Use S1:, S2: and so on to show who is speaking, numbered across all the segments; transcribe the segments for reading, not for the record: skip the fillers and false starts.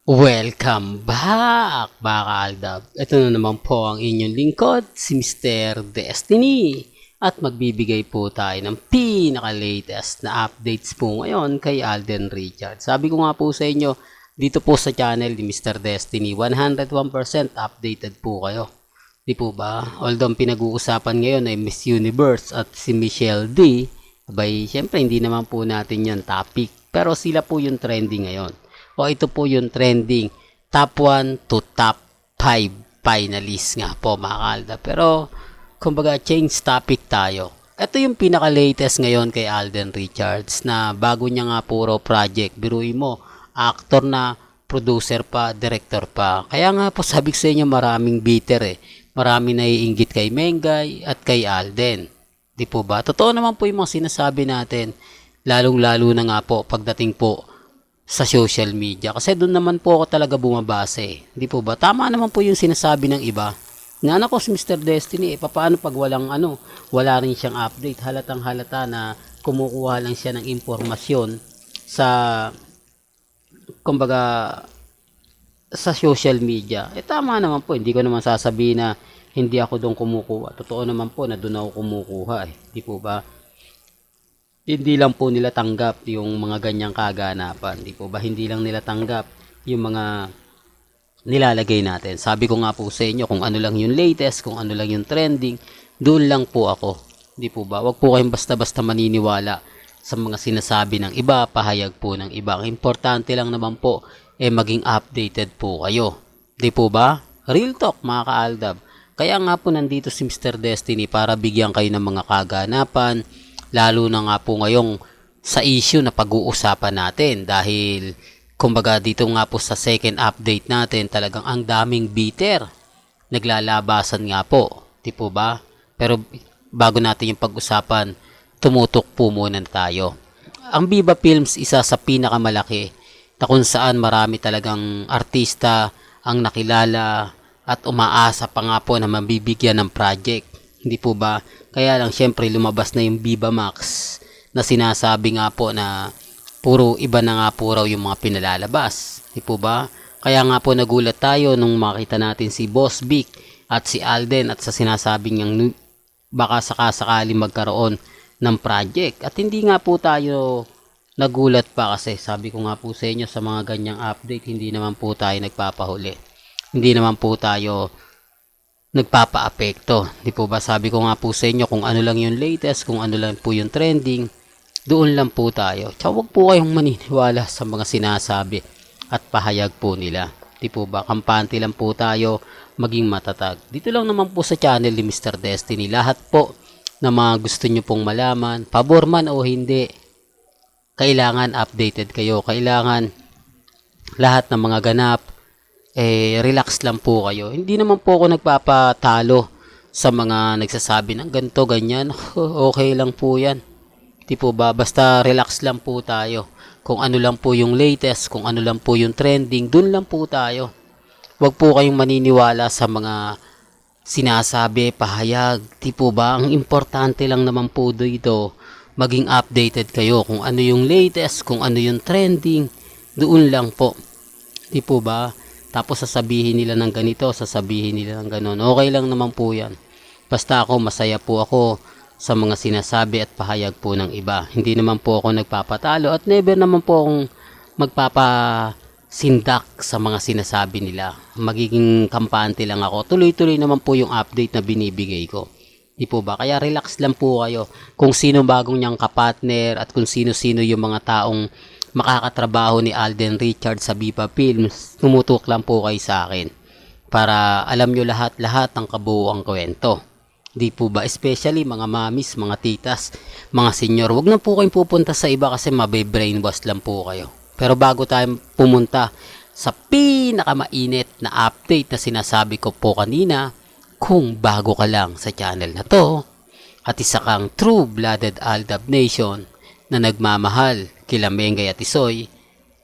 S1: Welcome back, mga Aldab. Ito na naman po ang inyong lingkod, si Mr. Destiny. At magbibigay po tayo ng pinaka-latest na updates po ngayon kay Alden Richards. Sabi ko nga po sa inyo, dito po sa channel ni Mr. Destiny, 101% updated po kayo. Di po ba? Although pinag-uusapan ngayon ay Miss Universe at si Michelle D. Abay, syempre hindi naman po natin yan topic. Pero sila po yung trending ngayon. O ito po yung trending top 1 to top 5 finalists nga po, mga Kalda. Pero kumbaga change topic tayo. Ito yung pinaka-latest ngayon kay Alden Richards na bago niya nga puro project. Biruin mo, actor na, producer pa, director pa. Kaya nga po sabi ko sa inyo maraming bitter eh. Marami naiinggit kay Mengay at kay Alden. Di po ba? Totoo naman po yung mga sinasabi natin. Lalong-lalo na nga po pagdating po sa social media. Kasi doon naman po ako talaga bumabase. Hindi po ba? Tama naman po yung sinasabi ng iba. Na ako si Mr. Destiny, paano pag wala rin siyang update, halatang halata na kumukuha lang siya ng impormasyon sa, kumbaga, sa social media. Tama naman po, hindi ko naman sasabihin na hindi ako doon kumukuha. Totoo naman po na doon ako kumukuha. Hindi po ba? Hindi lang po nila tanggap yung mga ganyang kaganapan. Di po ba? Hindi lang nila tanggap yung mga nilalagay natin. Sabi ko nga po sa inyo, kung ano lang yung latest, kung ano lang yung trending, doon lang po ako. Di po ba? Huwag po kayong basta-basta maniniwala sa mga sinasabi ng iba, pahayag po ng iba. Ang importante lang naman po, maging updated po kayo. Di po ba? Real talk, mga kaaldab. Kaya nga po nandito si Mr. Destiny para bigyan kayo ng mga kaganapan, lalo na nga po ngayong sa issue na pag-uusapan natin dahil kumbaga dito nga po sa second update natin talagang ang daming bitter. Naglalabasan nga po. Di po ba? Pero bago natin yung pag-usapan, tumutok po muna tayo. Ang Viva Films isa sa pinakamalaki na kung saan marami talagang artista ang nakilala at umaasa pa nga po na mabibigyan ng project. Hindi po ba? Kaya lang syempre lumabas na yung Viva Max na sinasabi nga po na puro iba na nga po raw yung mga pinalalabas. Hindi po ba? Kaya nga po nagulat tayo nung makita natin si Boss Vic at si Alden at sa sinasabing niyang baka sakasakali magkaroon ng project. At hindi nga po tayo nagulat pa kasi sabi ko nga po sa inyo sa mga ganyang update hindi naman po tayo nagpapahuli. Hindi naman po tayo nagpapa-apekto. Di po ba sabi ko nga po sa inyo kung ano lang yung latest, kung ano lang po yung trending, doon lang po tayo. Tsaka huwag po kayong maniniwala sa mga sinasabi at pahayag po nila. Di po ba kampante lang po tayo maging matatag. Dito lang naman po sa channel ni Mr. Destiny. Lahat po na mga gusto nyo pong malaman, pabor man o hindi, kailangan updated kayo. Kailangan lahat ng mga ganap relax lang po kayo. Hindi naman po ako nagpapatalo sa mga nagsasabi ng ganito, ganyan. Okay lang po yan. Di po ba? Basta relax lang po tayo. Kung ano lang po yung latest, kung ano lang po yung trending, dun lang po tayo. Huwag po kayong maniniwala sa mga sinasabi, pahayag. Di po ba? Ang importante lang naman po dito, maging updated kayo. Kung ano yung latest, kung ano yung trending, doon lang po. Di po ba? Tapos sasabihin nila ng ganito, sasabihin nila ng ganon. Okay lang naman po yan. Basta ako, masaya po ako sa mga sinasabi at pahayag po ng iba. Hindi naman po ako nagpapatalo at never naman po akong magpapasindak sa mga sinasabi nila. Magiging kampante lang ako. Tuloy-tuloy naman po yung update na binibigay ko. Di po ba? Kaya relax lang po kayo. Kung sino bagong niyang kapatner at kung sino-sino yung mga taong makakatrabaho ni Alden Richards sa Viva Films, tumutok lang po kayo sa akin para alam nyo lahat-lahat ng kabuuang kwento. Di po ba? Especially mga mamis, mga titas, mga senior. Huwag na po kayong pupunta sa iba kasi mabe-brainwash lang po kayo. Pero bago tayo pumunta sa pinakamainit na update na sinasabi ko po kanina, kung bago ka lang sa channel na to at isa kang true-blooded Aldab Nation na nagmamahal kila Mengay at Isoy,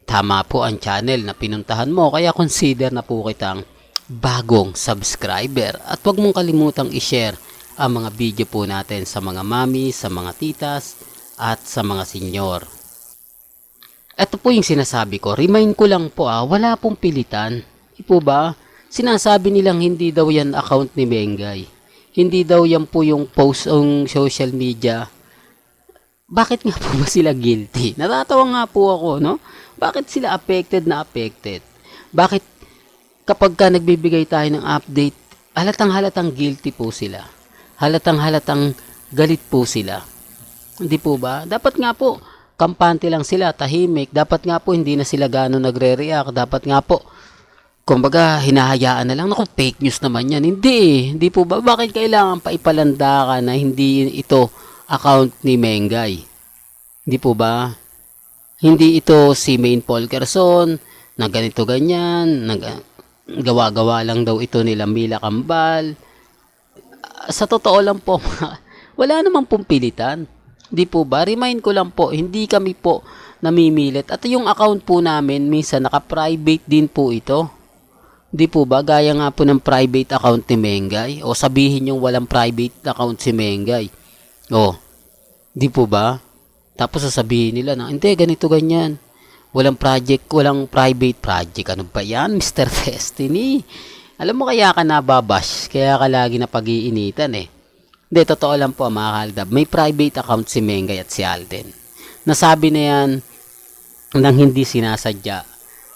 S1: tama po ang channel na pinuntahan mo kaya consider na po kitang bagong subscriber at huwag mong kalimutang i-share ang mga video po natin sa mga mami, sa mga titas at sa mga senyor. Ito po yung sinasabi ko. Remind ko lang po wala pong pilitan. Di po ba? Sinasabi nilang hindi daw yan account ni Mengay. Hindi daw yan po yung post on social media. Bakit nga po ba sila guilty? Natatawa nga po ako, no? Bakit sila affected na affected? Bakit kapag ka nagbibigay tayo ng update, halatang-halatang guilty po sila. Halatang-halatang galit po sila. Hindi po ba? Dapat nga po, kampante lang sila, tahimik. Dapat nga po, hindi na sila gano'n nagre-react. Dapat nga po, kumbaga, hinahayaan na lang. Naku, fake news naman yan. Hindi. Hindi po ba? Bakit kailangan pa ipalanda ka na hindi ito account ni Mengay? Hindi po ba? Hindi ito si Main Polkerson, na ganito ganyan, gawa-gawa lang daw ito nila Mila Kambal. Sa totoo lang po, wala namang pong pilitan. Di po ba? Remind ko lang po, hindi kami po namimilit. At yung account po namin, minsan naka-private din po ito. Di po ba? Gaya nga po ng private account ni Mengay. O sabihin yung walang private account si Mengay. O, di po ba? Tapos sasabihin nila na, hindi, ganito ganyan. Walang project, walang private project. Ano ba yan, Mr. Destiny? Alam mo kaya ka nababash, kaya ka lagi na pag-iinitan eh. Hindi, totoo lang po mga kaldab. May private account si Mengay at si Alden. Nasabi na yan nang hindi sinasadya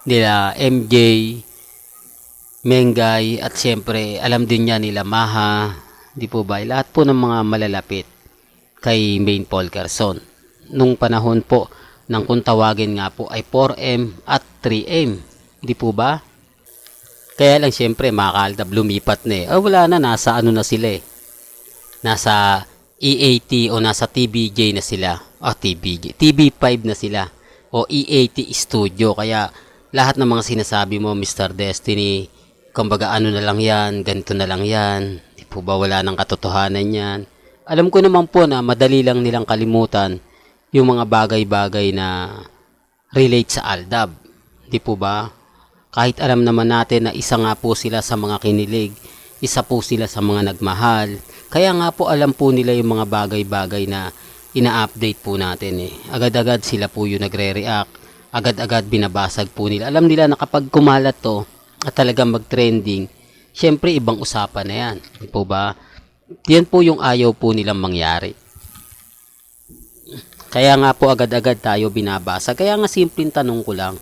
S1: nila MJ, Mengay at siyempre alam din niya nila Maha. Di po ba? Lahat po ng mga malalapit kay Main Polkerson. Nung panahon po ng kung tawagin nga po ay 4M at 3M. Di po ba? Kaya lang siyempre mga kaldab lumipat na eh. Wala na, nasa ano na sila eh. Nasa EAT o nasa TBJ na sila. TBJ. TV5 na sila. O EAT Studio. Kaya lahat ng mga sinasabi mo Mr. Destiny, kumbaga ano na lang yan, ganito na lang yan. Di po ba wala nang katotohanan yan? Alam ko naman po na madali lang nilang kalimutan yung mga bagay-bagay na relate sa Aldab. Di po ba? Kahit alam naman natin na isa nga po sila sa mga kinilig, isa po sila sa mga nagmahal. Kaya nga po alam po nila yung mga bagay-bagay na ina-update po natin eh. Agad-agad sila po yung nagre-react. Agad-agad binabasag po nila. Alam nila na kapag kumalat to at talagang mag-trending, syempre ibang usapan na yan. Di po ba? Yan po yung ayaw po nilang mangyari. Kaya nga po agad-agad tayo binabasa. Kaya nga simpleng tanong ko lang,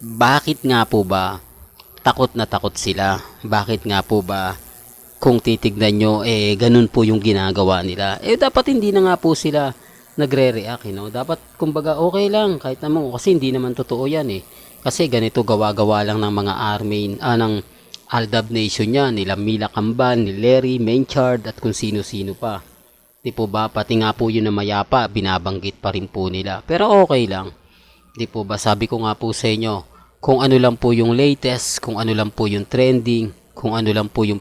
S1: bakit nga po ba takot na takot sila? Bakit nga po ba kung titignan nyo, ganun po yung ginagawa nila? Dapat hindi na nga po sila nagre-react, Dapat, kumbaga, okay lang, kahit naman, kasi hindi naman totoo yan, Kasi ganito, gawa-gawa lang ng mga army, ng Aldab Nation yan, nila Mila Kamban, ni Larry, Menchard, at kung sino-sino pa. Di po ba? Pati nga po yun na mayapa, binabanggit pa rin po nila. Pero okay lang. Di po ba? Sabi ko nga po sa inyo, kung ano lang po yung latest, kung ano lang po yung trending, kung ano lang po yung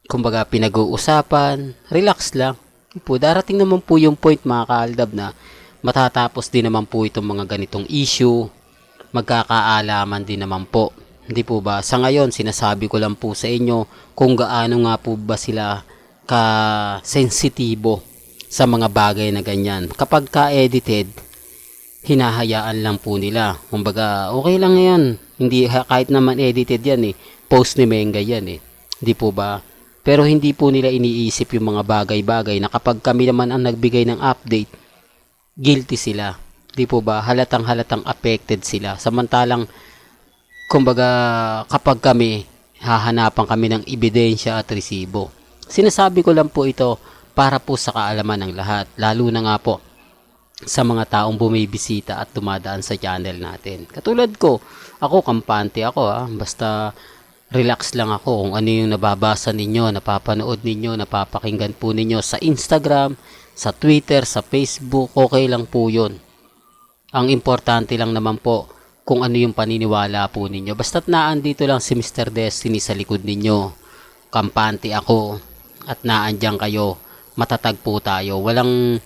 S1: kumbaga pinag-uusapan, relax lang. Di po, darating naman po yung point mga kaaldab na matatapos din naman po itong mga ganitong issue, magkakaalaman din naman po. Di po ba? Sa ngayon, sinasabi ko lang po sa inyo kung gaano nga po ba sila ka-sensitibo sa mga bagay na ganyan. Kapag ka-edited, hinahayaan lang po nila. Kumbaga, okay lang yan. Hindi, kahit naman edited yan Post ni Mengay yan Di po ba? Pero hindi po nila iniisip yung mga bagay-bagay na kapag kami naman ang nagbigay ng update, guilty sila. Di po ba? Halatang-halatang affected sila. Samantalang, kumbaga, kapag kami, hahanapan kami ng ebidensya at resibo. Sinasabi ko lang po ito para po sa kaalaman ng lahat, lalo na nga po sa mga taong bumibisita at dumadaan sa channel natin. Katulad ko, ako kampante ako basta relax lang ako kung ano yung nababasa ninyo, napapanood ninyo, napapakinggan po ninyo sa Instagram, sa Twitter, sa Facebook, okay lang po yun. Ang importante lang naman po kung ano yung paniniwala po ninyo. Basta't naandito lang si Mr. Destiny sa likod ninyo, kampante ako, at naandyan kayo, matatag po tayo. Walang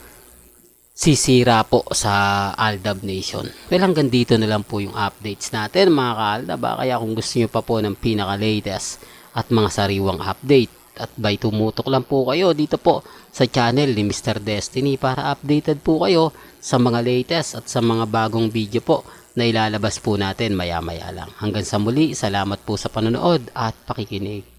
S1: sisira po sa Aldab Nation. Well, hanggang dito na lang po yung updates natin mga ka-Aldab. Kaya kung gusto nyo pa po ng pinaka-latest at mga sariwang update at by tumutok lang po kayo dito po sa channel ni Mr. Destiny para updated po kayo sa mga latest at sa mga bagong video po na ilalabas po natin maya maya lang. Hanggang sa muli, salamat po sa panonood at pakikinig.